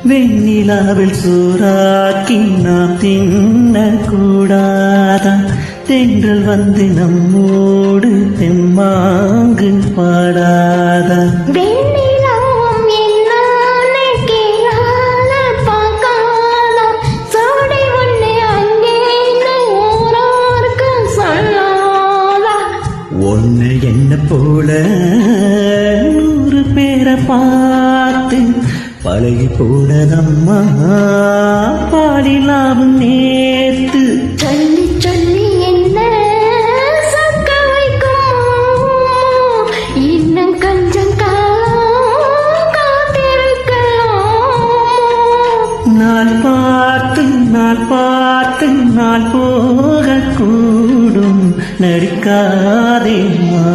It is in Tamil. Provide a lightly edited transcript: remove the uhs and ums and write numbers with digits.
வெண்ணிலாவில் சூறாக்கி நாம் தின்னக்கூடாதா? தென்றல் வந்து நம்மோடு தெம்மாங்கு பாடாதா? வெண்ணிலாவும் என்னான்னு கேளால பார்க்காதா? சோடை ஒண்ணு அங்கேன்னு ஊராருக்கு சொல்லாதா? ஒன்னு என்ன போல 100 பேரை பார்த்து பழகி போனதம்மா பாலிலாவும் நேத்து. சொல்லி சொல்லி என்ன சொக்க வைக்கும், இன்னும் கொஞ்சம் காலம் காத்திருக்கலாம். நாள் பார்த்து நாள் பார்த்து நாள் போகக்கூடும், நடிக்காதேம்மா.